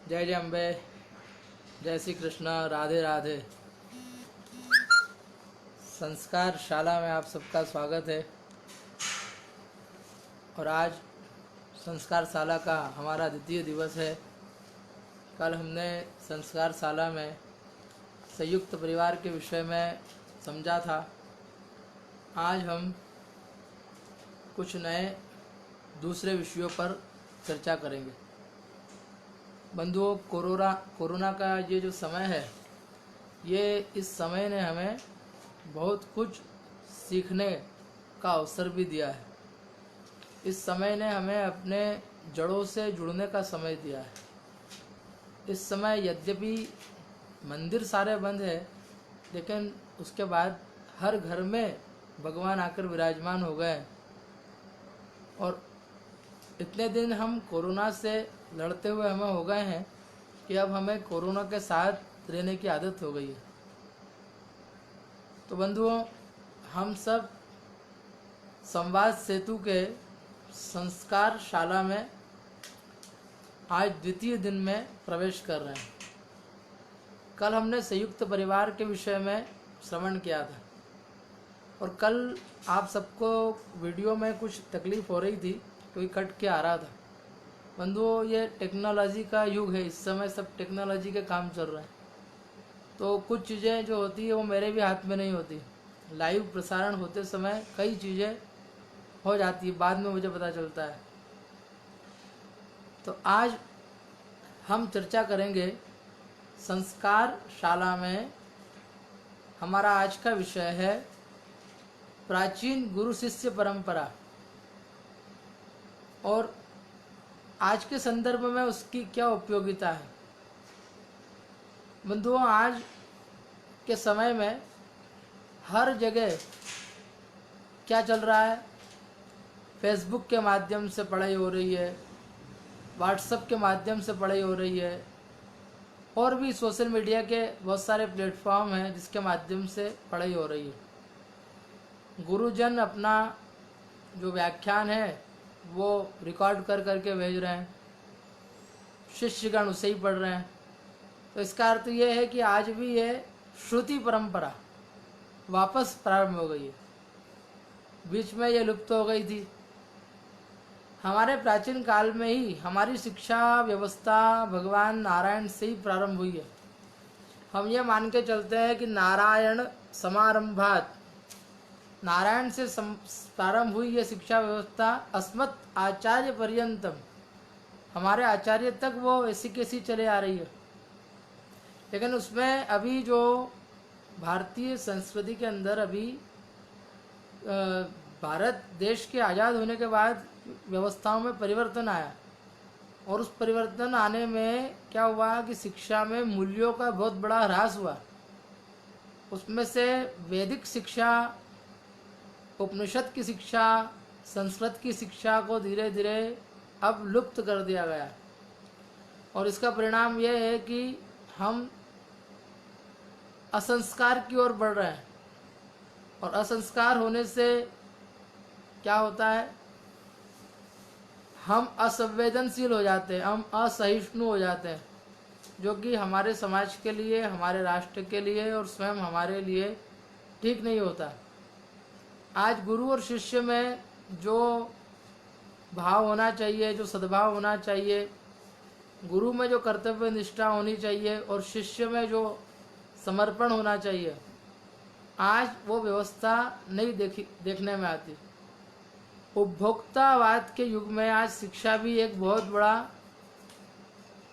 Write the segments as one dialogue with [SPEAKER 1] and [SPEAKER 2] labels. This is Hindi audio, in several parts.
[SPEAKER 1] जय जय अम्बे, जय श्री कृष्ण, राधे राधे। संस्कार शाला में आप सबका स्वागत है। और आज संस्कार शाला का हमारा द्वितीय दिवस है। कल हमने संस्कार शाला में संयुक्त परिवार के विषय में समझा था। आज हम कुछ नए दूसरे विषयों पर चर्चा करेंगे। बंधुओं, कोरोना का ये जो समय है, ये इस समय ने हमें बहुत कुछ सीखने का अवसर भी दिया है। इस समय ने हमें अपने जड़ों से जुड़ने का समय दिया है। इस समय यद्यपि मंदिर सारे बंद है, लेकिन उसके बाद हर घर में भगवान आकर विराजमान हो गए। और इतने दिन हम कोरोना से लड़ते हुए हमें हो गए हैं कि अब हमें कोरोना के साथ रहने की आदत हो गई है। तो बंधुओं, हम सब संवाद सेतु के संस्कार शाला में आज द्वितीय दिन में प्रवेश कर रहे हैं। कल हमने संयुक्त परिवार के विषय में श्रवण किया था और कल आप सबको वीडियो में कुछ तकलीफ हो रही थी, कोई कट के आ रहा था। बंधुओं, ये टेक्नोलॉजी का युग है। इस समय सब टेक्नोलॉजी के काम चल रहे हैं, तो कुछ चीज़ें जो होती है वो मेरे भी हाथ में नहीं होती। लाइव प्रसारण होते समय कई चीज़ें हो जाती है, बाद में मुझे पता चलता है। तो आज हम चर्चा करेंगे संस्कार शाला में। हमारा आज का विषय है प्राचीन गुरु शिष्य परंपरा, और आज के संदर्भ में उसकी क्या उपयोगिता है। बंधुओं, आज के समय में हर जगह क्या चल रहा है? फेसबुक के माध्यम से पढ़ाई हो रही है, व्हाट्सएप के माध्यम से पढ़ाई हो रही है, और भी सोशल मीडिया के बहुत सारे प्लेटफॉर्म हैं जिसके माध्यम से पढ़ाई हो रही है। गुरुजन अपना जो व्याख्यान है वो रिकॉर्ड कर करके भेज रहे हैं, शिष्यगण उसे ही पढ़ रहे हैं। तो इसका अर्थ ये है कि आज भी ये श्रुति परंपरा वापस प्रारंभ हो गई है। बीच में ये लुप्त हो गई थी। हमारे प्राचीन काल में ही हमारी शिक्षा व्यवस्था भगवान नारायण से ही प्रारंभ हुई है। हम ये मान के चलते हैं कि नारायण समारंभात, नारायण से प्रारंभ हुई ये शिक्षा व्यवस्था अस्मत् आचार्य पर्यंतम, हमारे आचार्य तक वो ऐसी कैसी चले आ रही है। लेकिन उसमें अभी जो भारतीय संस्कृति के अंदर अभी भारत देश के आज़ाद होने के बाद व्यवस्थाओं में परिवर्तन आया, और उस परिवर्तन आने में क्या हुआ कि शिक्षा में मूल्यों का बहुत बड़ा ह्रास हुआ। उसमें से वैदिक शिक्षा, उपनिषद की शिक्षा, संस्कृत की शिक्षा को धीरे धीरे अब लुप्त कर दिया गया। और इसका परिणाम यह है कि हम असंस्कार की ओर बढ़ रहे हैं। और असंस्कार होने से क्या होता है? हम असंवेदनशील हो जाते हैं, हम असहिष्णु हो जाते हैं, जो कि हमारे समाज के लिए, हमारे राष्ट्र के लिए और स्वयं हमारे लिए ठीक नहीं होता। आज गुरु और शिष्य में जो भाव होना चाहिए, जो सद्भाव होना चाहिए, गुरु में जो कर्तव्य निष्ठा होनी चाहिए और शिष्य में जो समर्पण होना चाहिए, आज वो व्यवस्था नहीं देखने में आती। उपभोक्तावाद के युग में आज शिक्षा भी एक बहुत बड़ा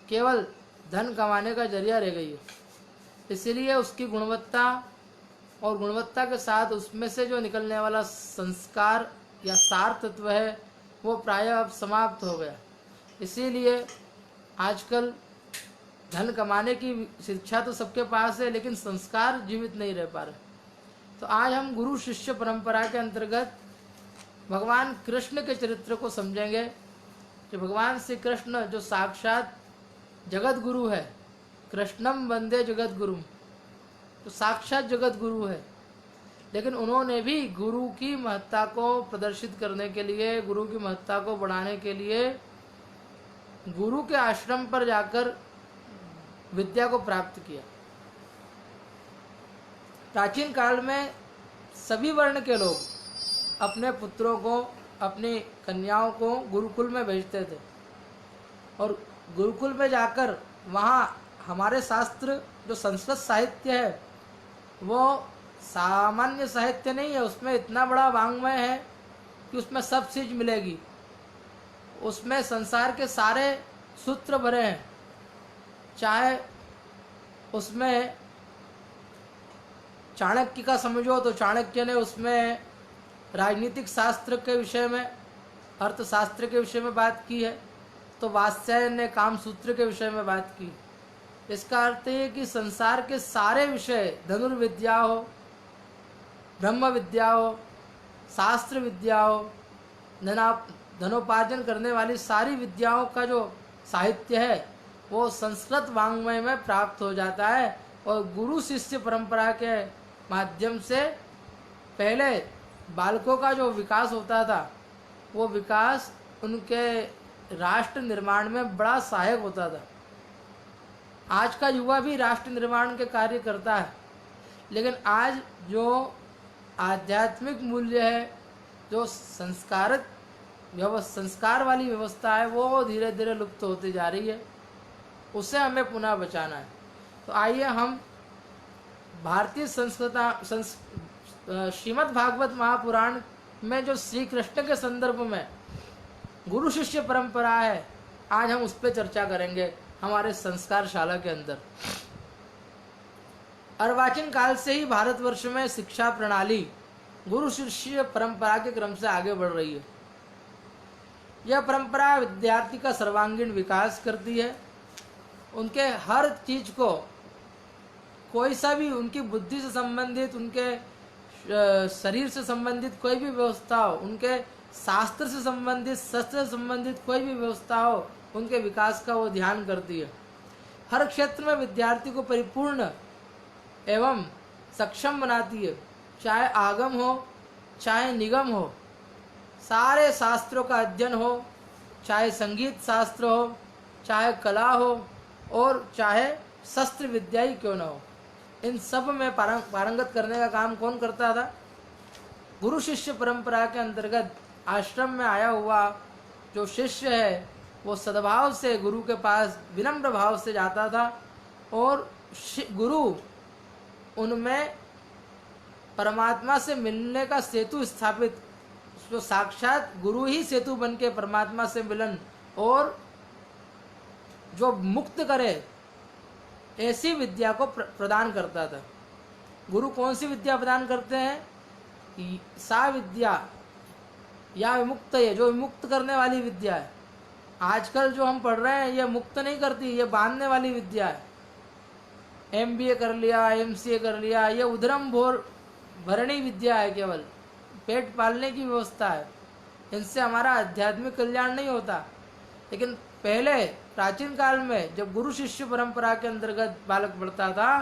[SPEAKER 1] केवल धन कमाने का जरिया रह गई है। इसीलिए उसकी गुणवत्ता और गुणवत्ता के साथ उसमें से जो निकलने वाला संस्कार या सार तत्व है वो प्रायः अब समाप्त हो गया। इसीलिए आजकल धन कमाने की शिक्षा तो सबके पास है, लेकिन संस्कार जीवित नहीं रह पा रहे। तो आज हम गुरु शिष्य परंपरा के अंतर्गत भगवान कृष्ण के चरित्र को समझेंगे कि भगवान श्री कृष्ण जो साक्षात जगत गुरु है, कृष्णम वंदे जगत गुरु, तो साक्षात जगत गुरु है। लेकिन उन्होंने भी गुरु की महत्ता को प्रदर्शित करने के लिए, गुरु की महत्ता को बढ़ाने के लिए गुरु के आश्रम पर जाकर विद्या को प्राप्त किया। प्राचीन काल में सभी वर्ण के लोग अपने पुत्रों को, अपनी कन्याओं को गुरुकुल में भेजते थे, और गुरुकुल में जाकर वहाँ हमारे शास्त्र जो संस्कृत साहित्य है वो सामान्य साहित्य नहीं है, उसमें इतना बड़ा वाङ्मय है कि उसमें सब चीज़ मिलेगी। उसमें संसार के सारे सूत्र भरे हैं, चाहे उसमें चाणक्य का समझो तो चाणक्य ने उसमें राजनीतिक शास्त्र के विषय में, अर्थशास्त्र के विषय में बात की है, तो वात्स्यायन ने कामसूत्र के विषय में बात की। इसका अर्थ है कि संसार के सारे विषय, धनुर्विद्या हो, ब्रह्म विद्या हो, शास्त्र विद्या हो, धनोपार्जन करने वाली सारी विद्याओं का जो साहित्य है वो संस्कृत वाङ्मय में प्राप्त हो जाता है। और गुरु शिष्य परंपरा के माध्यम से पहले बालकों का जो विकास होता था वो विकास उनके राष्ट्र निर्माण में बड़ा सहायक होता था। आज का युवा भी राष्ट्र निर्माण के कार्य करता है, लेकिन आज जो आध्यात्मिक मूल्य है, जो संस्कार वाली व्यवस्था है, वो धीरे धीरे लुप्त होती जा रही है, उसे हमें पुनः बचाना है। तो आइए हम भारतीय श्रीमद् भागवत महापुराण में जो श्री कृष्ण के संदर्भ में गुरु शिष्य परंपरा है, आज हम उस पर चर्चा करेंगे हमारे संस्कारशाला के अंदर। अर्वाचीन काल से ही भारतवर्ष में शिक्षा प्रणाली गुरु शिष्य परंपरा के क्रम से आगे बढ़ रही है। यह परंपरा विद्यार्थी का सर्वांगीण विकास करती है। उनके हर चीज को, कोई सा भी उनकी बुद्धि से संबंधित, उनके शरीर से संबंधित कोई भी व्यवस्था हो, उनके शास्त्र से संबंधित, शस्त्र से संबंधित कोई भी व्यवस्था हो, उनके विकास का वो ध्यान करती है। हर क्षेत्र में विद्यार्थी को परिपूर्ण एवं सक्षम बनाती है, चाहे आगम हो, चाहे निगम हो, सारे शास्त्रों का अध्ययन हो, चाहे संगीत शास्त्र हो, चाहे कला हो, और चाहे शस्त्र विद्या ही क्यों न हो, इन सब में पारंगत करने का काम कौन करता था? गुरु शिष्य परंपरा के अंतर्गत आश्रम में आया हुआ जो शिष्य है वो सद्भाव से गुरु के पास विनम्र भाव से जाता था, और गुरु उनमें परमात्मा से मिलने का सेतु स्थापित, जो साक्षात गुरु ही सेतु बन के परमात्मा से मिलन और जो मुक्त करे ऐसी विद्या को प्रदान करता था। गुरु कौन सी विद्या प्रदान करते हैं? सा विद्या या विमुक्त है, जो विमुक्त करने वाली विद्या है। आजकल जो हम पढ़ रहे हैं ये मुक्त नहीं करती, ये बांधने वाली विद्या है। MBA कर लिया, MCA कर लिया, ये उधरम भरणी विद्या है, केवल पेट पालने की व्यवस्था है। इनसे हमारा आध्यात्मिक कल्याण नहीं होता। लेकिन पहले प्राचीन काल में जब गुरु शिष्य परंपरा के अंतर्गत बालक बढ़ता था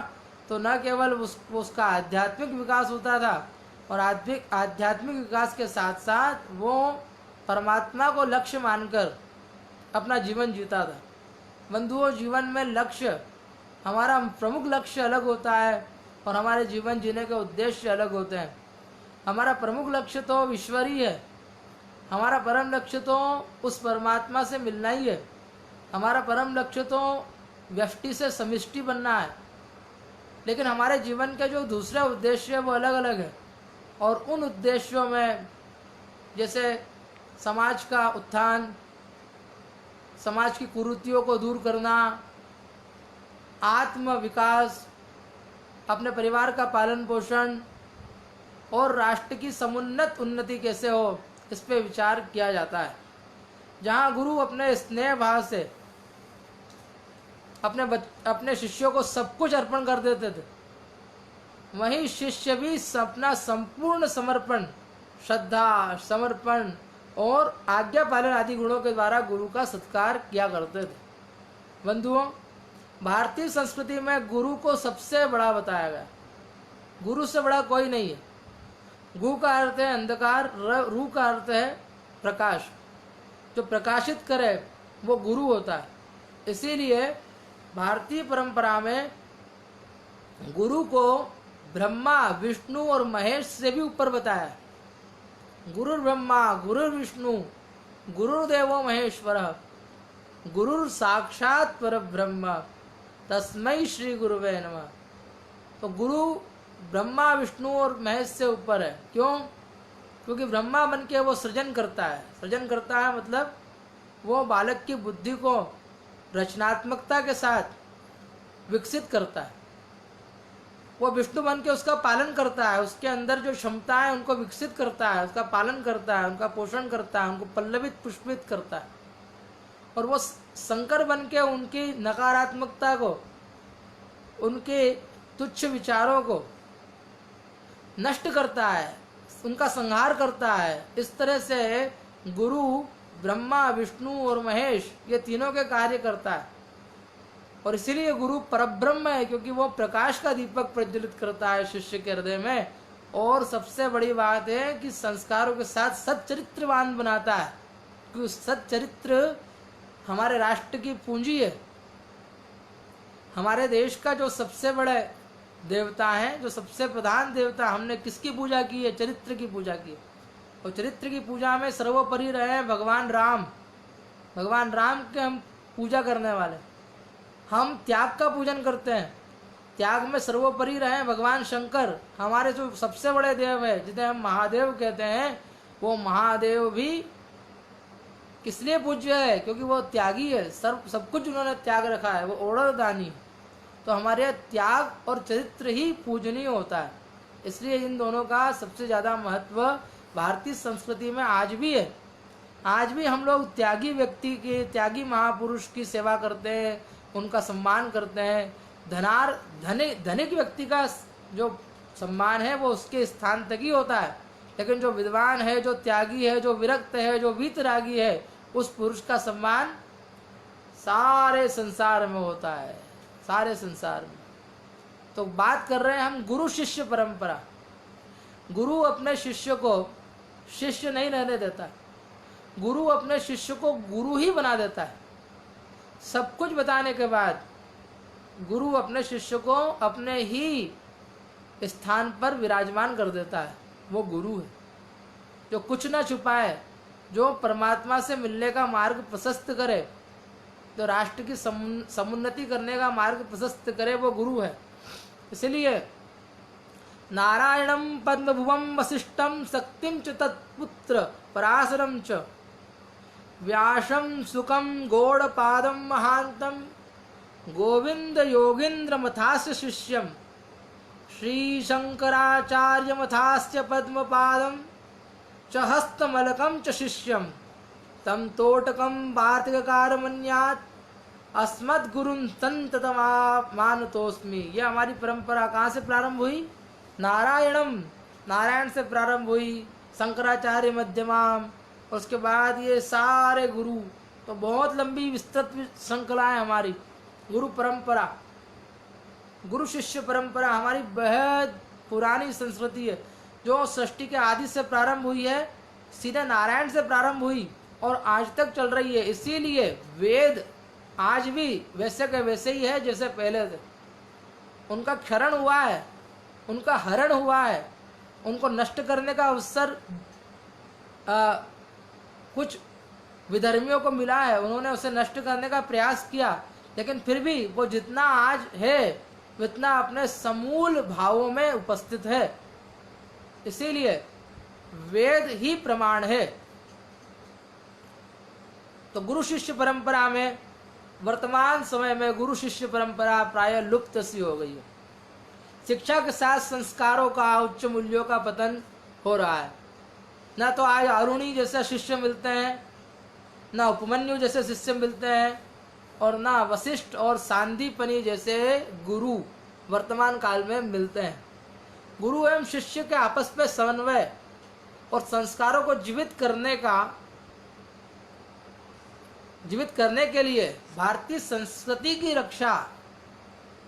[SPEAKER 1] तो न केवल उसका आध्यात्मिक विकास होता था, और आध्यात्मिक विकास के साथ साथ वो परमात्मा को लक्ष्य मानकर अपना जीवन जीता था। बंधुओं, जीवन में लक्ष्य, हमारा प्रमुख लक्ष्य अलग होता है और हमारे जीवन जीने के उद्देश्य अलग होते हैं। हमारा प्रमुख लक्ष्य तो ईश्वरीय है, हमारा परम लक्ष्य तो उस परमात्मा से मिलना ही है। हमारा परम लक्ष्य तो व्यष्टि से समिष्टि बनना है। लेकिन हमारे जीवन के जो दूसरे उद्देश्य है वो अलग अलग है, और उन उद्देश्यों में जैसे समाज का उत्थान, समाज की कुरीतियों को दूर करना, आत्म विकास, अपने परिवार का पालन पोषण और राष्ट्र की समुन्नत उन्नति कैसे हो, इस पे विचार किया जाता है। जहाँ गुरु अपने स्नेह भाव से अपने शिष्यों को सब कुछ अर्पण कर देते थे, वहीं शिष्य भी अपना संपूर्ण समर्पण, श्रद्धा, समर्पण और आज्ञा पालन आदि गुणों के द्वारा गुरु का सत्कार किया करते थे। बंधुओं, भारतीय संस्कृति में गुरु को सबसे बड़ा बताया गया। गुरु से बड़ा कोई नहीं है। गु का अर्थ है अंधकार, रू का अर्थ है प्रकाश। जो प्रकाशित करे वो गुरु होता है। इसीलिए भारतीय परंपरा में गुरु को ब्रह्मा, विष्णु और महेश से भी ऊपर बताया। गुरु ब्रह्मा, गुरु विष्णु, गुरुदेवो महेश्वरः, गुरु साक्षात परब्रह्म, तस्मै श्री गुरुवे नमः। तो गुरु ब्रह्मा, विष्णु और महेश से ऊपर है। क्यों? क्योंकि ब्रह्मा बन के वो सृजन करता है। सृजन करता है मतलब वो बालक की बुद्धि को रचनात्मकता के साथ विकसित करता है। वो विष्णु बन के उसका पालन करता है, उसके अंदर जो क्षमता है उनको विकसित करता है, उसका पालन करता है, उनका पोषण करता है, उनको पल्लवित पुष्पित करता है। और वो शंकर बन के उनकी नकारात्मकता को, उनके तुच्छ विचारों को नष्ट करता है, उनका संहार करता है। इस तरह से गुरु ब्रह्मा, विष्णु और महेश ये तीनों के कार्य करता है। और इसीलिए गुरु परब्रह्म है, क्योंकि वो प्रकाश का दीपक प्रज्वलित करता है शिष्य के हृदय में। और सबसे बड़ी बात है कि संस्कारों के साथ सच्चरित्रवान बनाता है, क्योंकि सच्चरित्र हमारे राष्ट्र की पूंजी है। हमारे देश का जो सबसे बड़े देवता है, जो सबसे प्रधान देवता, हमने किसकी पूजा की है? चरित्र की पूजा की है। और चरित्र की पूजा में सर्वोपरि रहे भगवान राम। भगवान राम के हम पूजा करने वाले। हम त्याग का पूजन करते हैं, त्याग में सर्वोपरि रहे भगवान शंकर। हमारे जो सबसे बड़े देव है, जिन्हें हम महादेव कहते हैं, वो महादेव भी किस लिए पूज्य है? क्योंकि वो त्यागी है, सब कुछ उन्होंने त्याग रखा है, वो ओढ़दानी है। तो हमारे त्याग और चरित्र ही पूजनीय होता है। इसलिए इन दोनों का सबसे ज़्यादा महत्व भारतीय संस्कृति में आज भी है। आज भी हम लोग त्यागी व्यक्ति की, त्यागी महापुरुष की सेवा करते हैं, उनका सम्मान करते हैं। धनिक व्यक्ति का जो सम्मान है वो उसके स्थान तक ही होता है, लेकिन जो विद्वान है, जो त्यागी है, जो विरक्त है, जो वीतरागी है, उस पुरुष का सम्मान सारे संसार में होता है, सारे संसार में। तो बात कर रहे हैं हम गुरु शिष्य परंपरा। गुरु अपने शिष्य को शिष्य नहीं रहने देता, गुरु अपने शिष्य को गुरु ही बना देता है। सब कुछ बताने के बाद गुरु अपने शिष्य को अपने ही स्थान पर विराजमान कर देता है। वो गुरु है जो कुछ न छुपाए, जो परमात्मा से मिलने का मार्ग प्रशस्त करे, जो राष्ट्र की समुन्नति करने का मार्ग प्रशस्त करे, वो गुरु है। इसलिए नारायणं पद्मभुवं वसिष्ठं शक्तिं च तत्पुत्र पराशरं च व्यासं सुखं गौड़पादं महान्तं गोविंद योगीन्द्रमथास्य शिष्यं श्रीशंकराचार्यमथास्य पद्मपादं च हस्तमलकं च शिष्यं तं तोटकं वार्तिककारमन्यात् अस्मद्गुरुं संततमानतोस्मि। ये हमारी परंपरा कहाँ से प्रारंभ हुई? नारायण से प्रारंभ हुई, शंकराचार्य मध्यमाम, उसके बाद ये सारे गुरु। तो बहुत लंबी विस्तृत श्रृंखला है हमारी गुरु परंपरा। गुरु शिष्य परंपरा हमारी बेहद पुरानी संस्कृति है, जो सृष्टि के आदि से प्रारंभ हुई है, सीधे नारायण से प्रारंभ हुई और आज तक चल रही है। इसीलिए वेद आज भी वैसे के वैसे ही है जैसे पहले थे। उनका क्षरण हुआ है, उनका हरण हुआ है, उनको नष्ट करने का अवसर कुछ विधर्मियों को मिला है, उन्होंने उसे नष्ट करने का प्रयास किया, लेकिन फिर भी वो जितना आज है उतना अपने समूल भावों में उपस्थित है। इसीलिए वेद ही प्रमाण है। तो गुरु शिष्य परंपरा में वर्तमान समय में गुरु शिष्य परंपरा प्राय लुप्त सी हो गई है। शिक्षा के साथ संस्कारों का, उच्च मूल्यों का पतन हो रहा है। ना तो आज अरुणी जैसे शिष्य मिलते हैं, ना उपमन्यु जैसे शिष्य मिलते हैं, और ना वशिष्ठ और सांदीपनि जैसे गुरु वर्तमान काल में मिलते हैं। गुरु एवं शिष्य के आपस में समन्वय और संस्कारों को जीवित करने के लिए, भारतीय संस्कृति की रक्षा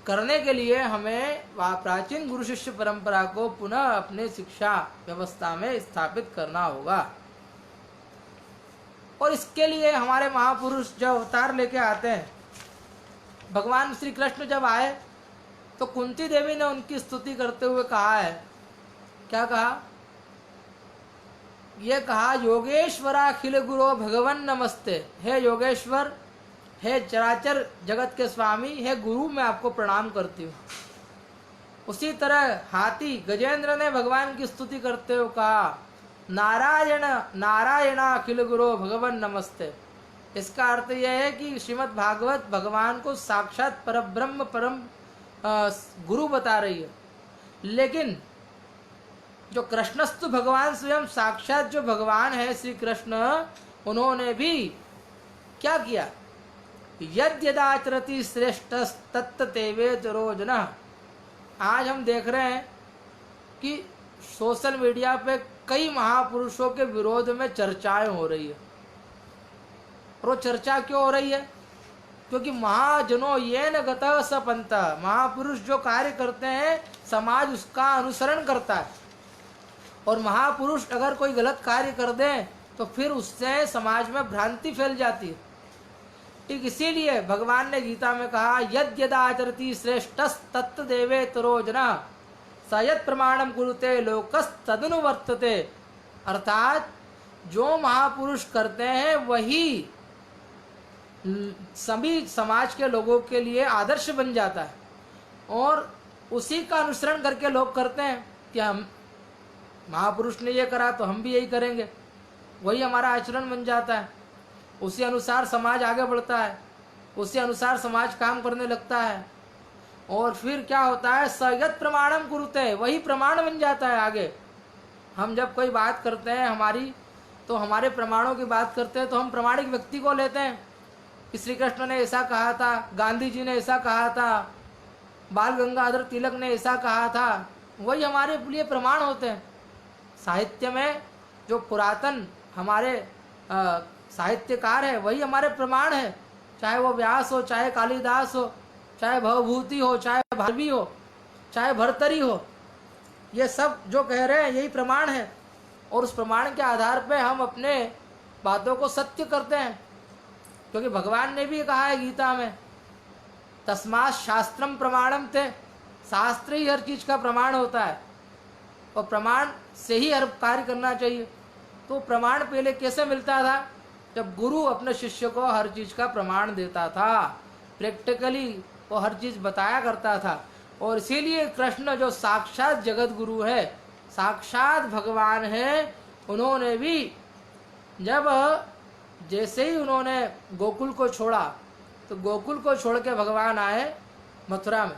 [SPEAKER 1] करने के लिए हमें प्राचीन गुरु शिष्य परंपरा को पुनः अपने शिक्षा व्यवस्था में स्थापित करना होगा। और इसके लिए हमारे महापुरुष जो अवतार लेके आते हैं, भगवान श्री कृष्ण जब आए तो कुंती देवी ने उनकी स्तुति करते हुए कहा है, क्या कहा? ये कहा, योगेश्वराखिल गुरो भगवन नमस्ते। हे योगेश्वर, हे चराचर जगत के स्वामी, हे गुरु, मैं आपको प्रणाम करती हूँ। उसी तरह हाथी गजेंद्र ने भगवान की स्तुति करते हुए कहा, नारायण नारायणाखिल गुरो भगवन नमस्ते। इसका अर्थ यह है कि श्रीमद् भागवत भगवान को साक्षात परब्रह्म परम गुरु बता रही है। लेकिन जो कृष्णस्तु भगवान स्वयं साक्षात जो भगवान है श्री कृष्ण, उन्होंने भी क्या किया? यद्यदाचरति श्रेष्ठ तत्तेवेतरो जनः। आज हम देख रहे हैं कि सोशल मीडिया पे कई महापुरुषों के विरोध में चर्चाएं हो रही है। और वो चर्चा क्यों हो रही है? क्योंकि महाजनों ये न गतः स पंथः, महापुरुष जो कार्य करते हैं समाज उसका अनुसरण करता है, और महापुरुष अगर कोई गलत कार्य कर दें तो फिर उससे समाज में भ्रांति फैल जाती है। ठीक इसीलिए भगवान ने गीता में कहा, यद्यदाचरति श्रेष्ठस्तत्तदेवेतरो जनः स यत् प्रमाणम कुरुते लोकस्तदनुवर्तते। अर्थात जो महापुरुष करते हैं वही सभी समाज के लोगों के लिए आदर्श बन जाता है, और उसी का अनुसरण करके लोग करते हैं कि हम महापुरुष ने ये करा तो हम भी यही करेंगे, वही हमारा आचरण बन जाता है। उसी अनुसार समाज आगे बढ़ता है, उसी अनुसार समाज काम करने लगता है, और फिर क्या होता है? सयत प्रमाणम कुरुते, वही प्रमाण बन जाता है आगे। हम जब कोई बात करते हैं हमारी, तो हमारे प्रमाणों की बात करते हैं तो हम प्रामाणिक व्यक्ति को लेते हैं कि श्री कृष्ण ने ऐसा कहा था, गांधी जी ने ऐसा कहा था, बाल गंगाधर तिलक ने ऐसा कहा था, वही हमारे लिए प्रमाण होते हैं। साहित्य में जो पुरातन हमारे साहित्यकार है वही हमारे प्रमाण है, चाहे वो व्यास हो, चाहे कालिदास हो, चाहे भवभूति हो, चाहे भारवी हो, चाहे भर्तरी हो, ये सब जो कह रहे हैं यही प्रमाण है। और उस प्रमाण के आधार पे हम अपने बातों को सत्य करते हैं, क्योंकि भगवान ने भी कहा है गीता में, तस्मात् शास्त्रम प्रमाणम ते, शास्त्र ही हर चीज़ का प्रमाण होता है, और प्रमाण से ही हर कार्य करना चाहिए। तो प्रमाण पहले कैसे मिलता था? जब गुरु अपने शिष्य को हर चीज़ का प्रमाण देता था, प्रैक्टिकली वो हर चीज़ बताया करता था। और इसीलिए कृष्ण जो साक्षात जगत गुरु है, साक्षात भगवान है, उन्होंने भी जब जैसे ही उन्होंने गोकुल को छोड़ा, तो गोकुल को छोड़ के भगवान आए मथुरा में।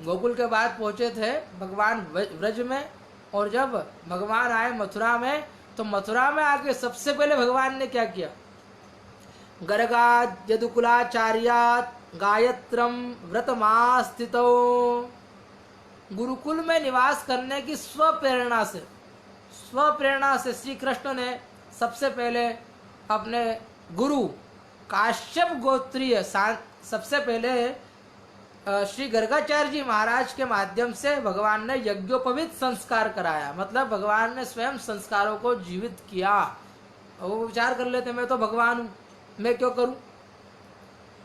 [SPEAKER 1] गोकुल के बाद पहुँचे थे भगवान व्रज में, और जब भगवान आए मथुरा में, तो मथुरा में आके सबसे पहले भगवान ने क्या किया? गर्गाद यदुकुलाचार्यात गायत्रम व्रतमास्थितो। गुरुकुल में निवास करने की स्वप्रेरणा से श्री कृष्ण ने सबसे पहले अपने गुरु काश्यप गोत्रीय सबसे पहले श्री गर्गाचार्य जी महाराज के माध्यम से भगवान ने यज्ञोपवीत संस्कार कराया। मतलब भगवान ने स्वयं संस्कारों को जीवित किया। वो विचार कर लेते मैं तो भगवान हूँ, मैं क्यों करूँ?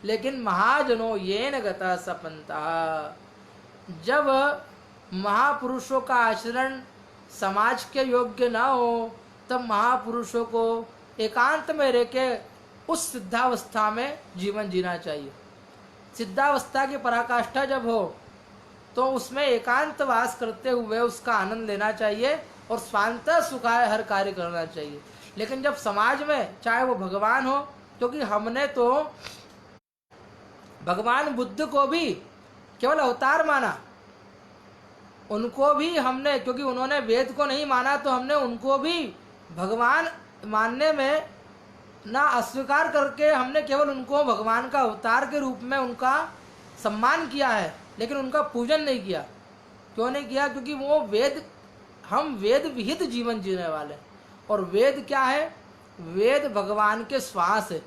[SPEAKER 1] लेकिन महाजनों ये न गता सपंता, जब महापुरुषों का आचरण समाज के योग्य न हो, तब महापुरुषों को एकांत में रह के उस सिद्धावस्था में जीवन जीना चाहिए। सिद्धावस्था की पराकाष्ठा जब हो तो उसमें एकांत वास करते हुए उसका आनंद लेना चाहिए, और स्वांत सुखाय हर कार्य करना चाहिए। लेकिन जब समाज में, चाहे वो भगवान हो, क्योंकि हमने तो भगवान बुद्ध को भी केवल अवतार माना, उनको भी हमने, क्योंकि उन्होंने वेद को नहीं माना, तो हमने उनको भी भगवान मानने में ना अस्वीकार करके हमने केवल उनको भगवान का अवतार के रूप में उनका सम्मान किया है, लेकिन उनका पूजन नहीं किया। क्यों नहीं किया? क्योंकि वो वेद, हम वेद विहित जीवन जीने वाले, और वेद क्या है? वेद भगवान के श्वास है।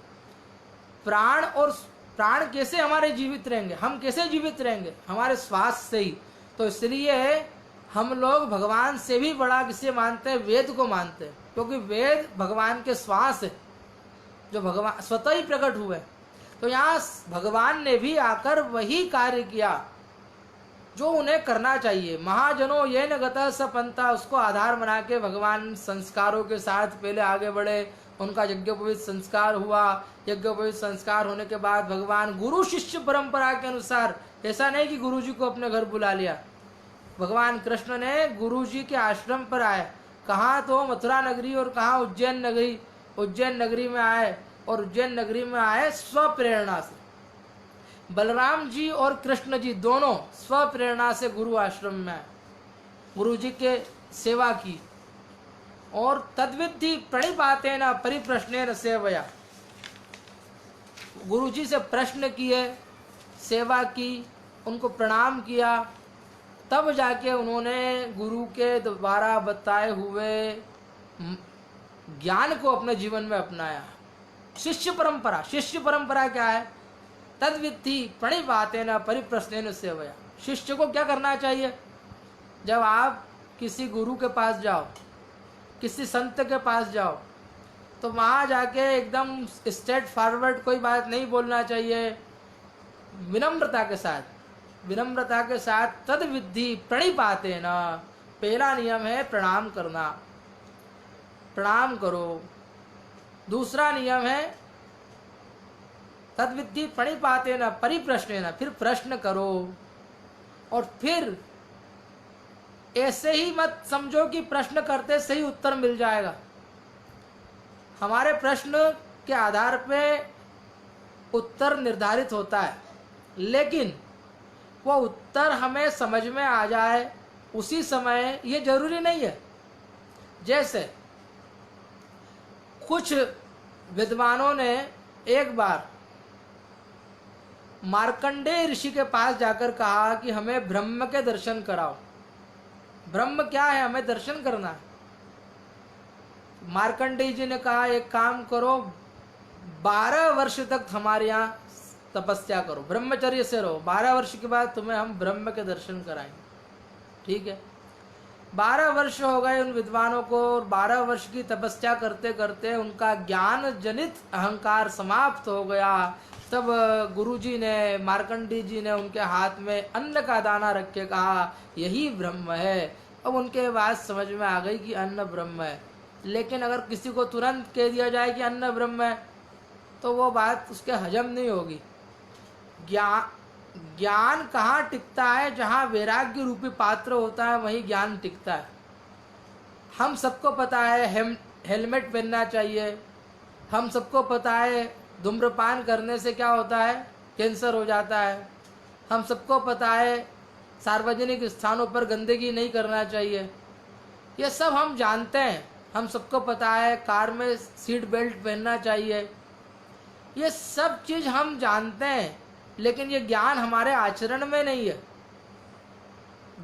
[SPEAKER 1] प्राण, और प्राण कैसे हमारे जीवित रहेंगे? हम कैसे जीवित रहेंगे? हमारे श्वास से ही। तो इसलिए हम लोग भगवान से भी बड़ा किसे मानते हैं? वेद को मानते हैं, क्योंकि वेद भगवान के श्वास है, जो भगवान स्वतः ही प्रकट हुए। तो यहाँ भगवान ने भी आकर वही कार्य किया जो उन्हें करना चाहिए। महाजनों ये न गतः स पंथा, उसको आधार बना के भगवान संस्कारों के साथ पहले आगे बढ़े। उनका यज्ञोपवीत संस्कार हुआ। यज्ञोपवीत संस्कार होने के बाद भगवान गुरु शिष्य परंपरा के अनुसार, ऐसा नहीं कि गुरु जी को अपने घर बुला लिया, भगवान कृष्ण ने गुरु जी के आश्रम पर आए। कहाँ तो मथुरा नगरी और कहाँ उज्जैन नगरी। उज्जैन नगरी में आए और उज्जैन नगरी में आए स्वप्रेरणा से। बलराम जी और कृष्ण जी दोनों स्वप्रेरणा से गुरु आश्रम में आए, गुरु जी के सेवा की। और तद्विधि प्रणिपातेन परिप्रश्नेन सेवया, गुरु जी से प्रश्न किए, सेवा की, उनको प्रणाम किया, तब जाके उन्होंने गुरु के द्वारा बताए हुए ज्ञान को अपने जीवन में अपनाया। शिष्य परंपरा, शिष्य परंपरा क्या है? तद्विधि प्रणिपातेन परिप्रश्नेन सेवया। शिष्य को क्या करना चाहिए? जब आप किसी गुरु के पास जाओ, किसी संत के पास जाओ, तो वहाँ जाके एकदम स्ट्रेट फॉरवर्ड कोई बात नहीं बोलना चाहिए। विनम्रता के साथ, विनम्रता के साथ तद्विधि प्रणिपातेन, पहला नियम है प्रणाम करना, प्रणाम करो। दूसरा नियम है तद्विधि प्रणिपातेन परिप्रश्नेन, फिर प्रश्न करो। और फिर ऐसे ही मत समझो कि प्रश्न करते से ही उत्तर मिल जाएगा। हमारे प्रश्न के आधार पे उत्तर निर्धारित होता है, लेकिन वो उत्तर हमें समझ में आ जाए उसी समय, ये जरूरी नहीं है। जैसे कुछ विद्वानों ने एक बार मार्कंडेय ऋषि के पास जाकर कहा कि हमें ब्रह्म के दर्शन कराओ। ब्रह्म क्या है, हमें दर्शन करना है। मार्कंडेय जी ने कहा एक काम करो, 12 वर्ष तक हमारे यहाँ तपस्या करो, ब्रह्मचर्य से रहो, 12 वर्ष के बाद तुम्हें हम ब्रह्म के दर्शन कराएंगे। ठीक है, 12 वर्ष हो गए उन विद्वानों को, और 12 वर्ष की तपस्या करते करते उनका ज्ञान जनित अहंकार समाप्त हो गया। तब गुरुजी ने, मार्कंडेय जी ने उनके हाथ में अन्न का दाना रख के कहा यही ब्रह्म है। अब उनके बात समझ में आ गई कि अन्न ब्रह्म है। लेकिन अगर किसी को तुरंत कह दिया जाए कि अन्न ब्रह्म है, तो वो बात उसके हजम नहीं होगी। ज्ञान कहाँ टिकता है? जहाँ वैराग्य रूपी पात्र होता है वहीं ज्ञान टिकता है। हम सबको पता है हेलमेट पहनना चाहिए, हम सबको पता है धूम्रपान करने से क्या होता है, कैंसर हो जाता है, हम सबको पता है सार्वजनिक स्थानों पर गंदगी नहीं करना चाहिए, ये सब हम जानते हैं। हम सबको पता है कार में सीट बेल्ट पहनना चाहिए, ये सब चीज़ हम जानते हैं, लेकिन ये ज्ञान हमारे आचरण में नहीं है।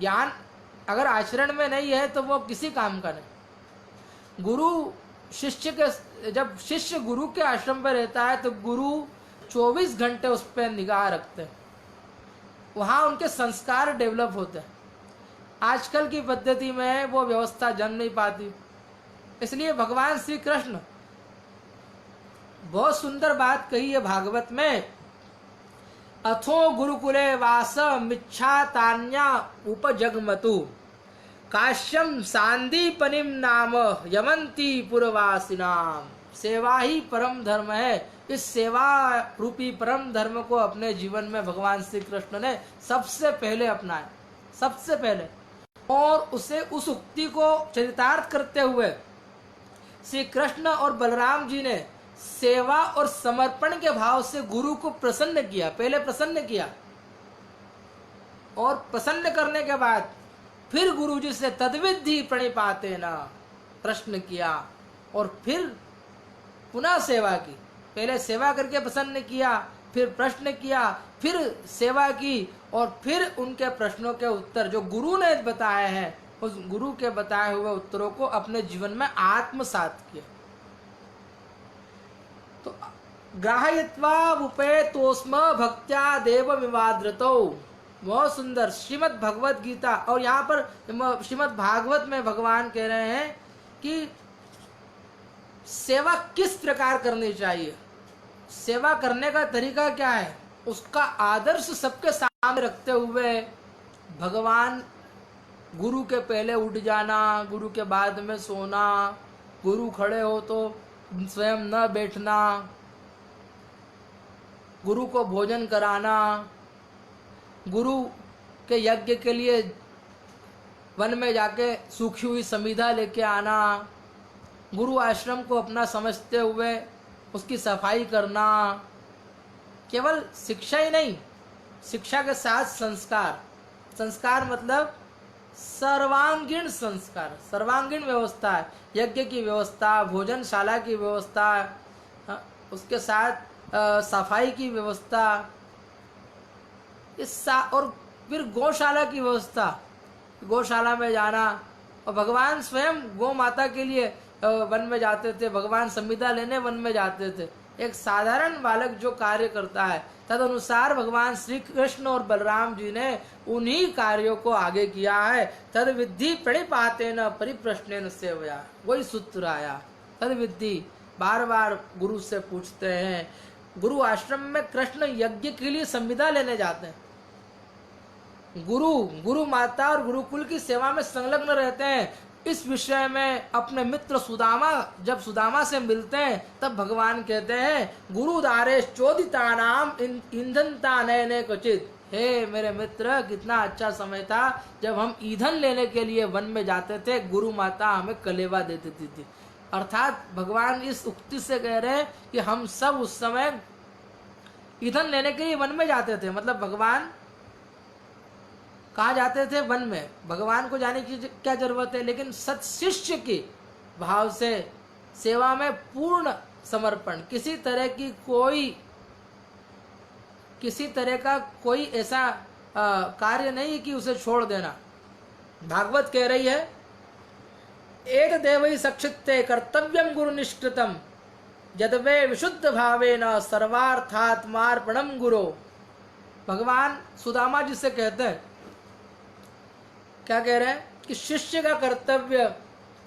[SPEAKER 1] ज्ञान अगर आचरण में नहीं है तो वो किसी काम का नहीं। गुरु शिष्य के, जब शिष्य गुरु के आश्रम पर रहता है तो गुरु 24 घंटे उस पर निगाह रखते हैं, वहाँ उनके संस्कार डेवलप होते हैं। आजकल की पद्धति में वो व्यवस्था जम नहीं पाती। इसलिए भगवान श्री कृष्ण बहुत सुंदर बात कही है भागवत में, अथो गुरुकुले वास मिच्छा तान्या उपजगमतु काश्यम सांदीपनिम नाम यमंती पुरवासिनाम। सेवा ही परम धर्म है। इस सेवा रूपी परम धर्म को अपने जीवन में भगवान श्री कृष्ण ने सबसे पहले अपनाया, सबसे पहले। और उसे उस उक्ति को चरितार्थ करते हुए श्री कृष्ण और बलराम जी ने सेवा और समर्पण के भाव से गुरु को प्रसन्न किया। पहले प्रसन्न किया और प्रसन्न करने के बाद फिर गुरु जी से तद्विधि प्रणिपातेन प्रश्न किया और फिर पुनः सेवा की। पहले सेवा करके प्रसन्न किया, फिर प्रश्न किया, फिर सेवा की, और फिर उनके प्रश्नों के उत्तर जो गुरु ने बताए हैं उस गुरु के बताए हुए उत्तरों को अपने जीवन में आत्मसात किया। तो ग्राह्यत्वा उपेतोस्म भक्त्या देव विवाद्रतो, बहुत सुंदर श्रीमद् भगवत गीता। और यहाँ पर श्रीमद् भागवत में भगवान कह रहे हैं कि सेवा किस प्रकार करनी चाहिए। सेवा करने का तरीका क्या है, उसका आदर्श सबके सामने रखते हुए भगवान गुरु के पहले उठ जाना, गुरु के बाद में सोना, गुरु खड़े हो तो स्वयं न बैठना, गुरु को भोजन कराना, गुरु के यज्ञ के लिए वन में जाके सूखी हुई समिधा लेके आना, गुरु आश्रम को अपना समझते हुए उसकी सफाई करना। केवल शिक्षा ही नहीं, शिक्षा के साथ संस्कार, संस्कार मतलब सर्वांगीण संस्कार, सर्वांगीण व्यवस्था, यज्ञ की व्यवस्था, भोजनशाला की व्यवस्था, उसके साथ सफाई की व्यवस्था, और फिर गौशाला की व्यवस्था, गौशाला में जाना। और भगवान स्वयं गौ माता के लिए वन में जाते थे, भगवान संविदा लेने वन में जाते थे। एक साधारण बालक जो कार्य करता है, तद अनुसार भगवान श्री कृष्ण और बलराम जी ने उन्हीं कार्यों को आगे किया है। तद विद्धि प्रणिपातेन परिप्रश्नेन सेवया, वही सूत्र आया, तद विद्धि। बार बार गुरु से पूछते हैं। गुरु आश्रम में कृष्ण यज्ञ के लिए संविदा लेने जाते हैं। गुरु माता और गुरुकुल की सेवा में संलग्न रहते हैं। इस विषय में अपने मित्र सुदामा, जब सुदामा से मिलते हैं तब भगवान कहते हैं, गुरु दारेश चोदिता नाम ईंधनता नयने क्वचित। हे मेरे मित्र, कितना अच्छा समय था जब हम ईंधन लेने के लिए वन में जाते थे, गुरु माता हमें कलेवा दे देती थी। अर्थात भगवान इस उक्ति से कह रहे हैं कि हम सब उस समय ईंधन लेने के लिए वन में जाते थे। मतलब भगवान कहाँ जाते थे? वन में। भगवान को जाने की क्या जरूरत है, लेकिन सत शिष्य के भाव से सेवा में पूर्ण समर्पण, किसी तरह का कोई ऐसा कार्य नहीं कि उसे छोड़ देना। भागवत कह रही है, एत देवै सक्षित्ते कर्तव्यम गुरु निष्कृतम यद्वे विशुद्ध भावेन सर्वार्थात्मार्पणम गुरो। भगवान सुदामा जी से कहते हैं, क्या कह रहे हैं कि शिष्य का कर्तव्य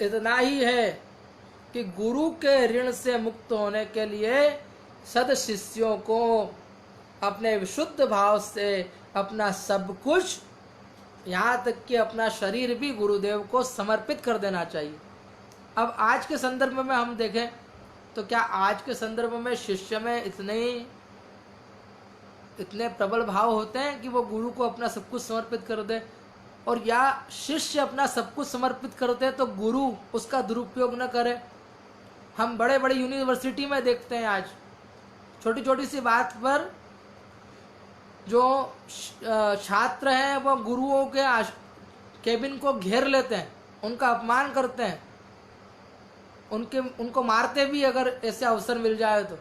[SPEAKER 1] इतना ही है कि गुरु के ऋण से मुक्त होने के लिए सद शिष्यों को अपने विशुद्ध भाव से अपना सब कुछ, यहाँ तक कि अपना शरीर भी गुरुदेव को समर्पित कर देना चाहिए। अब आज के संदर्भ में हम देखें तो क्या आज के संदर्भ में शिष्य में इतने प्रबल भाव होते हैं कि वो गुरु को अपना सब कुछ समर्पित कर दे? और या शिष्य अपना सब कुछ समर्पित करते तो गुरु उसका दुरुपयोग न करे? हम बड़े बड़े यूनिवर्सिटी में देखते हैं, आज छोटी छोटी सी बात पर जो छात्र हैं वो गुरुओं के केबिन को घेर लेते हैं, उनका अपमान करते हैं, उनको मारते भी अगर ऐसे अवसर मिल जाए तो।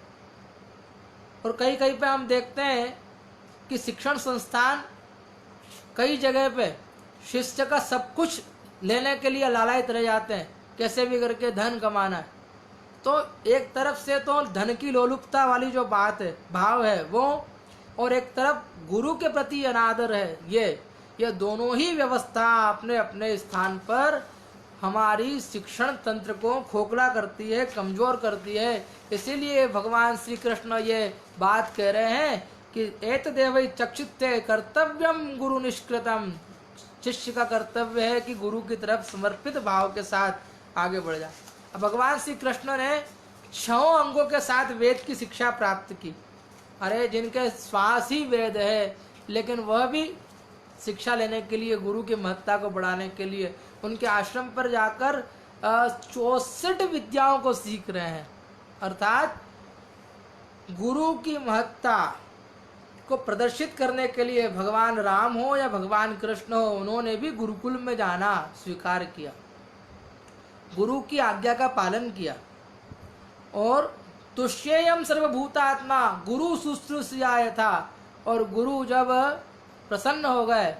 [SPEAKER 1] और कहीं कहीं पे हम देखते हैं कि शिक्षण संस्थान कई जगह पे शिष्य का सब कुछ लेने के लिए लालायित रह जाते हैं, कैसे भी करके धन कमाना है। तो एक तरफ से तो धन की लोलुपता वाली जो बात है, भाव है वो, और एक तरफ गुरु के प्रति अनादर है, ये दोनों ही व्यवस्था अपने अपने स्थान पर हमारी शिक्षण तंत्र को खोखला करती है, कमजोर करती है। इसीलिए भगवान श्री कृष्ण ये बात कह रहे हैं कि एतदेवै चक्षुत्ते कर्तव्यम गुरु निष्कृतम। शिष्य का कर्तव्य है कि गुरु की तरफ समर्पित भाव के साथ आगे बढ़ जाए। अब भगवान श्री कृष्ण ने 6 अंगों के साथ वेद की शिक्षा प्राप्त की। अरे जिनके श्वास ही वेद है, लेकिन वह भी शिक्षा लेने के लिए, गुरु की महत्ता को बढ़ाने के लिए उनके आश्रम पर जाकर 64 विद्याओं को सीख रहे हैं। अर्थात गुरु की महत्ता को प्रदर्शित करने के लिए भगवान राम हो या भगवान कृष्ण हो, उन्होंने भी गुरुकुल में जाना स्वीकार किया, गुरु की आज्ञा का पालन किया। और तुष्येयम सर्वभूतात्मा गुरु शुश्रूषयाय था। और गुरु जब प्रसन्न हो गए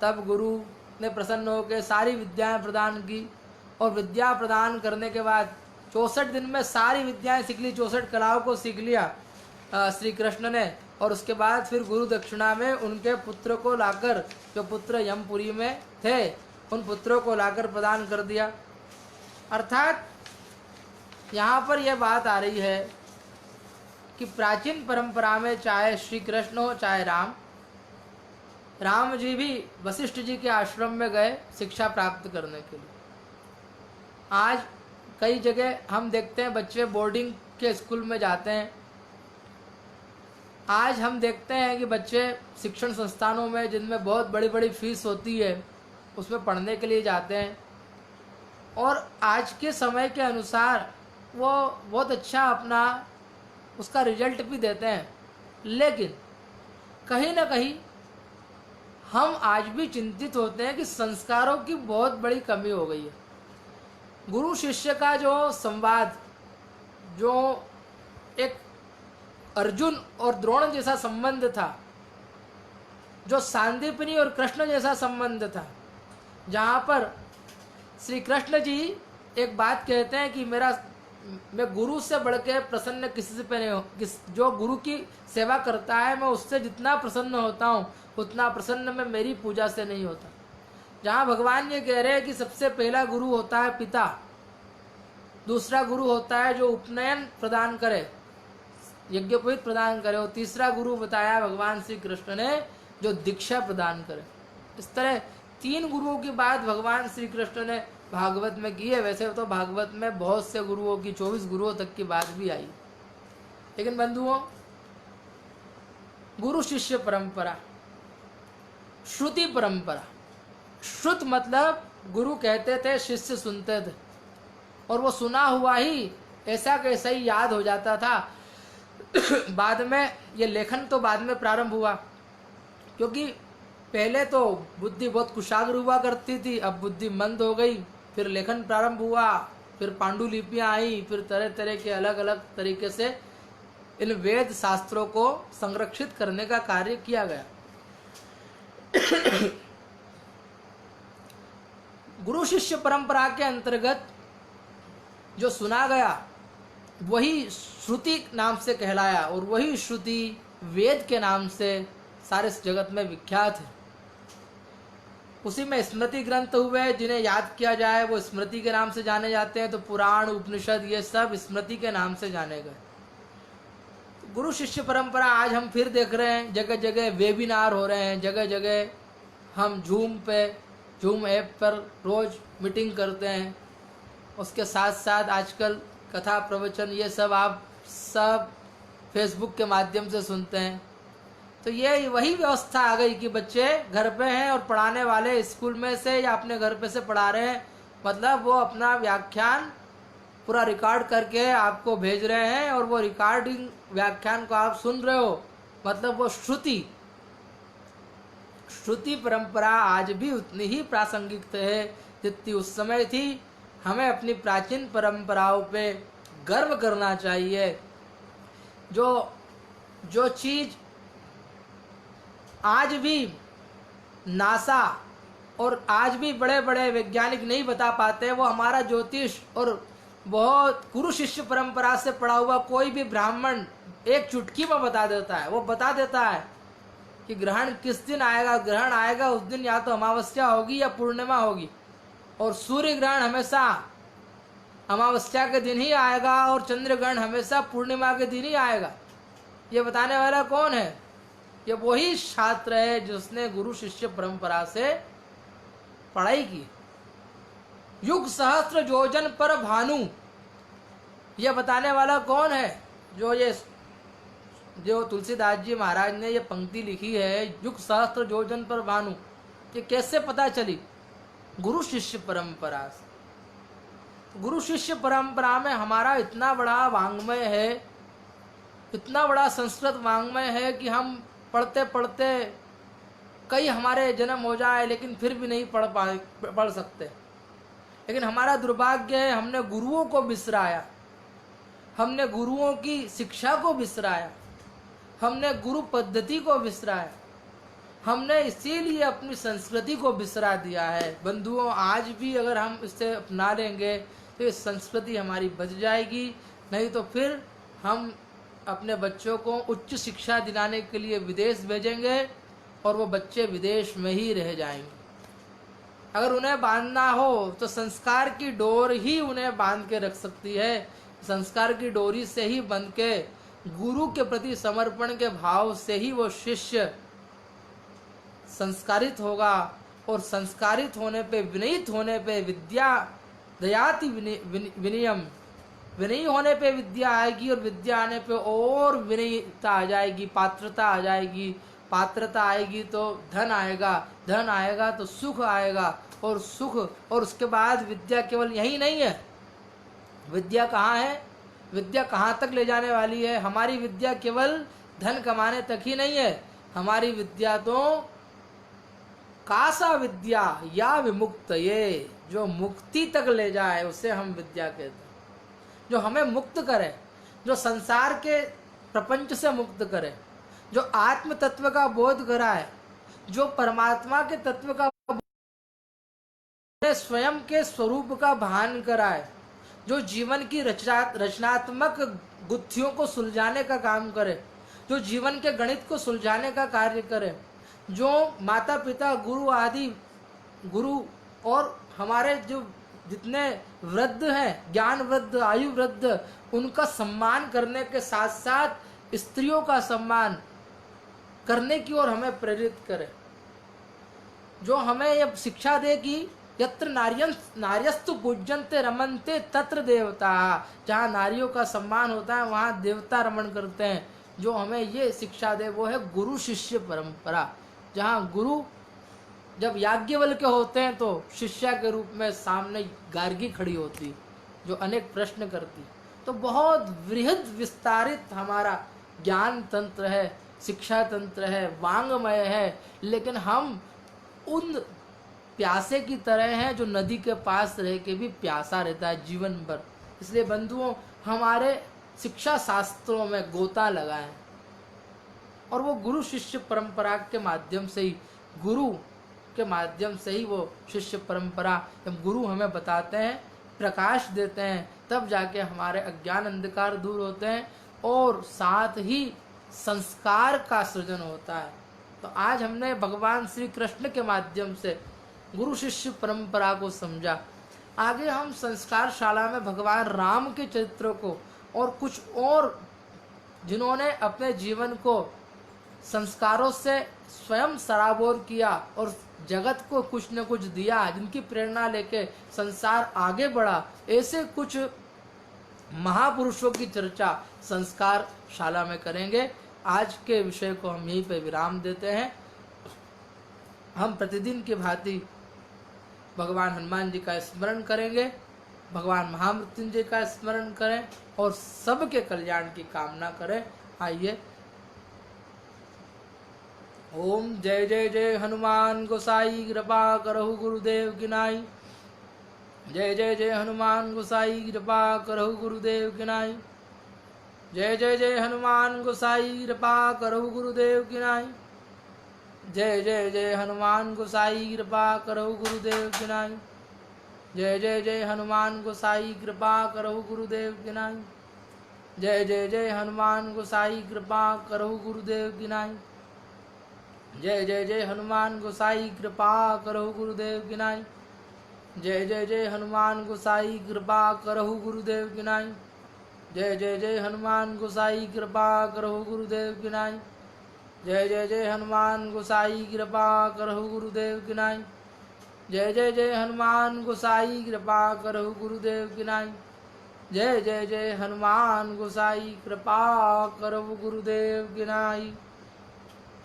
[SPEAKER 1] तब गुरु ने प्रसन्न होकर सारी विद्याएं प्रदान की। और विद्या प्रदान करने के बाद 64 दिन में सारी विद्याएं सीख ली, 64 कलाओं को सीख लिया श्री कृष्ण ने। और उसके बाद फिर गुरु दक्षिणा में उनके पुत्र को लाकर, जो पुत्र यमपुरी में थे, उन पुत्रों को लाकर प्रदान कर दिया। अर्थात यहाँ पर यह बात आ रही है कि प्राचीन परंपरा में चाहे श्री कृष्ण हो चाहे राम जी भी वशिष्ठ जी के आश्रम में गए शिक्षा प्राप्त करने के लिए। आज कई जगह हम देखते हैं बच्चे बोर्डिंग के स्कूल में जाते हैं। आज हम देखते हैं कि बच्चे शिक्षण संस्थानों में जिनमें बहुत बड़ी बड़ी फीस होती है उसमें पढ़ने के लिए जाते हैं, और आज के समय के अनुसार वो बहुत अच्छा अपना उसका रिजल्ट भी देते हैं। लेकिन कहीं ना कहीं हम आज भी चिंतित होते हैं कि संस्कारों की बहुत बड़ी कमी हो गई है। गुरु शिष्य का जो संवाद, जो एक अर्जुन और द्रोण जैसा संबंध था, जो सांदीपनी और कृष्ण जैसा संबंध था, जहाँ पर श्री कृष्ण जी एक बात कहते हैं कि मैं गुरु से बढ़ के प्रसन्न किसी से पे नहीं हूँ। जो गुरु की सेवा करता है मैं उससे जितना प्रसन्न होता हूँ उतना प्रसन्न मैं मेरी पूजा से नहीं होता। जहाँ भगवान ये कह रहे हैं कि सबसे पहला गुरु होता है पिता, दूसरा गुरु होता है जो उपनयन प्रदान करे, यज्ञोपवीत प्रदान करे, और तीसरा गुरु बताया भगवान श्री कृष्ण ने जो दीक्षा प्रदान करे। इस तरह 3 गुरुओं की बात भगवान श्री कृष्ण ने भागवत में की है। वैसे तो भागवत में बहुत से गुरुओं की 24 गुरुओं तक की बात भी आई, लेकिन बंधुओं, गुरु शिष्य परंपरा, श्रुति परंपरा। श्रुत मतलब गुरु कहते थे, शिष्य सुनते थे, और वो सुना हुआ ही ऐसा कैसा ही याद हो जाता था। बाद में ये लेखन तो बाद में प्रारंभ हुआ, क्योंकि पहले तो बुद्धि बहुत कुशाग्र हुआ करती थी, अब बुद्धि मंद हो गई, फिर लेखन प्रारंभ हुआ, फिर पांडुलिपियाँ आई, फिर तरह तरह के अलग अलग तरीके से इन वेद शास्त्रों को संरक्षित करने का कार्य किया गया। गुरु शिष्य परंपरा के अंतर्गत जो सुना गया वही श्रुति नाम से कहलाया, और वही श्रुति वेद के नाम से सारे जगत में विख्यात है। उसी में स्मृति ग्रंथ हुए जिन्हें याद किया जाए वो स्मृति के नाम से जाने जाते हैं। तो पुराण, उपनिषद, ये सब स्मृति के नाम से जाने गए। गुरु शिष्य परंपरा आज हम फिर देख रहे हैं, जगह जगह वेबिनार हो रहे हैं, जगह जगह हम जूम ऐप पर रोज मीटिंग करते हैं। उसके साथ साथ आजकल कथा प्रवचन ये सब आप सब फेसबुक के माध्यम से सुनते हैं। तो ये वही व्यवस्था आ गई कि बच्चे घर पे हैं और पढ़ाने वाले स्कूल में से या अपने घर पे से पढ़ा रहे हैं, मतलब वो अपना व्याख्यान पूरा रिकॉर्ड करके आपको भेज रहे हैं, और वो रिकॉर्डिंग व्याख्यान को आप सुन रहे हो, मतलब वो श्रुति परंपरा आज भी उतनी ही प्रासंगिक है जितनी उस समय थी। हमें अपनी प्राचीन परंपराओं पे गर्व करना चाहिए। जो चीज़ आज भी नासा और आज भी बड़े बड़े वैज्ञानिक नहीं बता पाते, वो हमारा ज्योतिष और बहुत गुरु शिष्य परंपरा से पढ़ा हुआ कोई भी ब्राह्मण एक चुटकी में बता देता है। वो बता देता है कि ग्रहण किस दिन आएगा, ग्रहण आएगा उस दिन या तो अमावस्या होगी या पूर्णिमा होगी, और सूर्य ग्रहण हमेशा अमावस्या के दिन ही आएगा और चंद्र ग्रहण हमेशा पूर्णिमा के दिन ही आएगा। ये बताने वाला कौन है? ये वही छात्र है जिसने गुरु शिष्य परंपरा से पढ़ाई की। युग सहस्त्र योजन पर भानु, ये बताने वाला कौन है? जो तुलसीदास जी महाराज ने ये पंक्ति लिखी है, युग सहस्त्र योजन पर भानु, ये कैसे पता चली? गुरु शिष्य परंपरा से। गुरु शिष्य परंपरा में हमारा इतना बड़ा वांग्मय है, इतना बड़ा संस्कृत वांग्मय है कि हम पढ़ते पढ़ते कई हमारे जन्म हो जाए लेकिन फिर भी नहीं पढ़ सकते। लेकिन हमारा दुर्भाग्य है, हमने गुरुओं को बिसराया, हमने गुरुओं की शिक्षा को बिसराया, हमने गुरु पद्धति को बिसराया, हमने इसीलिए अपनी संस्कृति को बिसरा दिया है। बंधुओं, आज भी अगर हम इसे अपना लेंगे तो ये संस्कृति हमारी बच जाएगी, नहीं तो फिर हम अपने बच्चों को उच्च शिक्षा दिलाने के लिए विदेश भेजेंगे और वो बच्चे विदेश में ही रह जाएंगे। अगर उन्हें बांधना हो तो संस्कार की डोर ही उन्हें बांध के रख सकती है। संस्कार की डोरी से ही बंध के गुरु के प्रति समर्पण के भाव से ही वो शिष्य संस्कारित होगा, और संस्कारित होने पे, विनयित होने पे विद्या दयाति विनयम, विनयी होने पे विद्या आएगी, और विद्या आने पे और विनयता आ जाएगी, पात्रता आ जाएगी, पात्रता आएगी तो धन आएगा, धन आएगा तो सुख आएगा, और सुख, और उसके बाद विद्या केवल यही नहीं है। विद्या कहाँ है? विद्या कहाँ तक ले जाने वाली है? हमारी विद्या केवल धन कमाने तक ही नहीं है। हमारी विद्या तो कासा विद्या या विमुक्त, ये जो मुक्ति तक ले जाए उसे हम विद्या कहते हैं। जो हमें मुक्त करे, जो संसार के प्रपंच से मुक्त करे, जो आत्म तत्व का बोध कराए, जो परमात्मा के तत्व का, स्वयं के स्वरूप का भान कराए, जो जीवन की रचनात्मक गुत्थियों को सुलझाने का काम करे, जो जीवन के गणित को सुलझाने का कार्य करे, जो माता पिता गुरु आदि गुरु और हमारे जो जितने वृद्ध हैं, ज्ञान वृद्ध, आयु वृद्ध, उनका सम्मान करने के साथ साथ स्त्रियों का सम्मान करने की ओर हमें प्रेरित करे, जो हमें यह शिक्षा दे कि यत्र नार्यस्तु पूज्यन्ते रमन्ते तत्र देवता, जहाँ नारियों का सम्मान होता है वहाँ देवता रमण करते हैं। जो हमें ये शिक्षा दे वो है गुरु शिष्य परंपरा, जहाँ गुरु जब याज्ञवल्क्य होते हैं तो शिष्या के रूप में सामने गार्गी खड़ी होती, जो अनेक प्रश्न करती। तो बहुत वृहद विस्तारित हमारा ज्ञान तंत्र है, शिक्षा तंत्र है, वांग्मय है, लेकिन हम उन प्यासे की तरह हैं जो नदी के पास रह के भी प्यासा रहता है जीवन भर। इसलिए बंधुओं, हमारे शिक्षा शास्त्रों में गोता लगाएं, और वो गुरु शिष्य परंपरा के माध्यम से ही, गुरु के माध्यम से ही वो शिष्य परंपरा, जब गुरु हमें बताते हैं, प्रकाश देते हैं, तब जाके हमारे अज्ञान अंधकार दूर होते हैं, और साथ ही संस्कार का सृजन होता है। तो आज हमने भगवान श्री कृष्ण के माध्यम से गुरु शिष्य परंपरा को समझा। आगे हम संस्कार शाला में भगवान राम के चरित्र को, और कुछ और जिन्होंने अपने जीवन को संस्कारों से स्वयं सराबोर किया और जगत को कुछ न कुछ दिया, जिनकी प्रेरणा लेके संसार आगे बढ़ा, ऐसे कुछ महापुरुषों की चर्चा संस्कार शाला में करेंगे। आज के विषय को हम यहीं पे विराम देते हैं। हम प्रतिदिन की भांति भगवान हनुमान जी का स्मरण करेंगे, भगवान महामृत्युंजय का स्मरण करें, और सबके कल्याण की कामना करें। आइए। ओम जय जय जय हनुमान गोसाई कृपा करहु गुरुदेव की नाई। जय जय जय हनुमान गोसाई कृपा करहु गुरुदेव की नाई। जय जय जय हनुमान गोसाई कृपा करहु गुरुदेव की नाई। जय जय जय हनुमान गोसाई कृपा करहु गुरुदेव की नाई। जय जय जय हनुमान गोसाई कृपा करहु गुरुदेव की नाई। जय जय जय हनुमान गोसाई कृपा करहु गुरुदेव की नाई। जय जय जय हनुमान गोसाई कृपा करहु गुरुदेव की नाई। जय जय जय हनुमान गोसाई कृपा करहु गुरुदेव की नाई। जय जय जय हनुमान गोसाई कृपा करहु गुरुदेव की नाई। जय जय जय हनुमान गोसाई कृपा करहु गुरुदेव की नाई। जय जय जय हनुमान गोसाई कृपा करहु गुरुदेव की नाई। जय जय जय हनुमान गोसाई कृपा करहु गुरुदेव की नाई।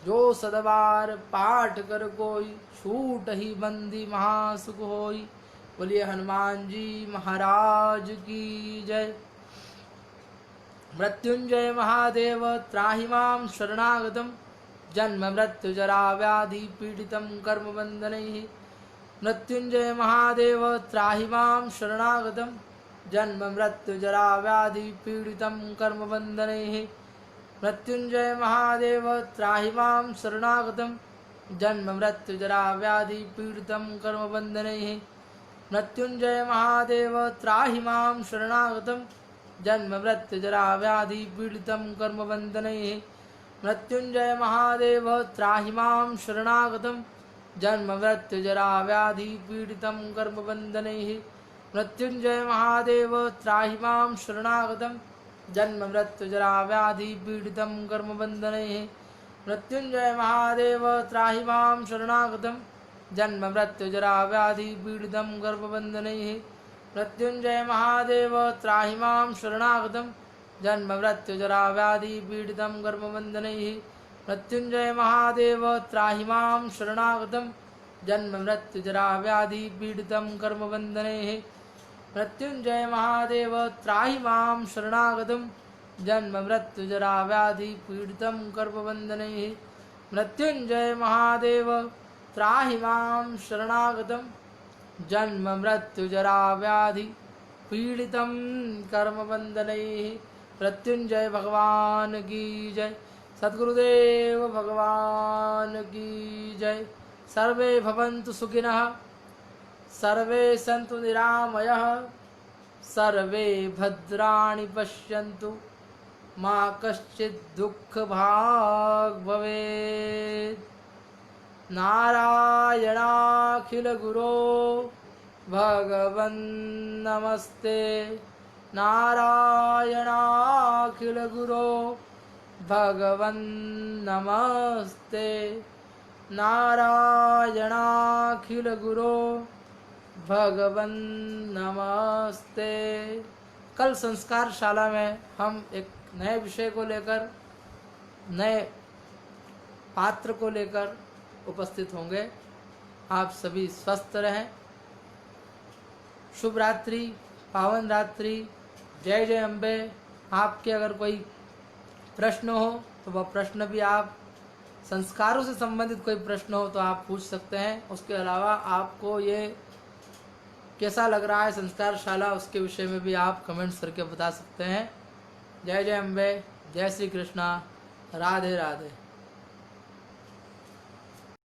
[SPEAKER 1] जो सदबार पाठ कर कोई, छूट ही बंदी महासुख होई। बोलिए हनुमान जी महाराज की जय। मृत्युंजय महादेव त्राहि मां शरणागतम्। जन्म मृत्यु जरा व्याधि पीडितं कर्म बंधनैः। मृत्युंजय महादेव त्राहि मां शरणागतम्। जन्म मृत्यु जरा व्याधि पीडितं कर्म बंधनैः। मृत्युंजय महादेव त्राहि मां शरणागतम्। जन्म मृत्यु जरा व्याधि पीडितं कर्म बंधनैः। मृत्युंजय महादेव त्राहि मां शरणागतम्। जन्म मृत्यु जरा व्याधि पीडितं कर्म बंधनैः। मृत्युंजय महादेव त्राहि मां शरणागतम्। जन्म मृत्यु जरा व्याधि पीडितं कर्म बंधनैः। मृत्युंजय महादेव त्राहि मां शरणागतम्। जन्म मृत्यु जरा व्याधि पीडितं कर्मबन्धनैः मृत्युञ्जय महादेव त्राहि मां शरणागतं जन्म मृत्यु जरा व्याधि पीडितं गर्भबन्धनैः मृत्युञ्जय महादेव त्राहि मां शरणागतं जन्म मृत्यु जरा व्याधि पीडितं गर्भबन्धनैः मृत्युञ्जय महादेव त्राहि मां शरणागतं जन्म मृत्यु जरा व्याधि पीडितं कर्मबन्धनैः मृत्युञ्जय महादेव त्राहि मां शरणागतं जन्म मृत्यु जरा व्याधि पीडितं कर्मबन्धनैः मृत्युञ्जय महादेव त्राहि मां शरणागतं जन्म मृत्यु जरा व्याधि पीडितं कर्मबन्धनैः मृत्युंजय भगवान की जय। सद्गुरुदेव भगवान की जय। सर्वे भवन्तु सुखिनः, सर्वे सन्तु निरामयः, सर्वे भद्राणि पश्यन्तु, मा कश्चित् दुःखभाग् भवेत्। नारायणाखिल गुरो भगवन् नमस्ते, नारायणाखिल गुरो भगवन् नमस्ते, नारायणाखिल गुरो भगवन् नमस्ते। कल संस्कार शाला में हम एक नए विषय को लेकर, नए पात्र को लेकर उपस्थित होंगे। आप सभी स्वस्थ रहें। शुभ रात्रि, पावन रात्रि। जय जय अम्बे। आपके अगर कोई प्रश्न हो तो वह प्रश्न भी आप, संस्कारों से संबंधित कोई प्रश्न हो तो आप पूछ सकते हैं। उसके अलावा आपको ये कैसा लग रहा है संस्कार शाला, उसके विषय में भी आप कमेंट्स करके बता सकते हैं। जय जय अम्बे। जय श्री कृष्णा। राधे राधे।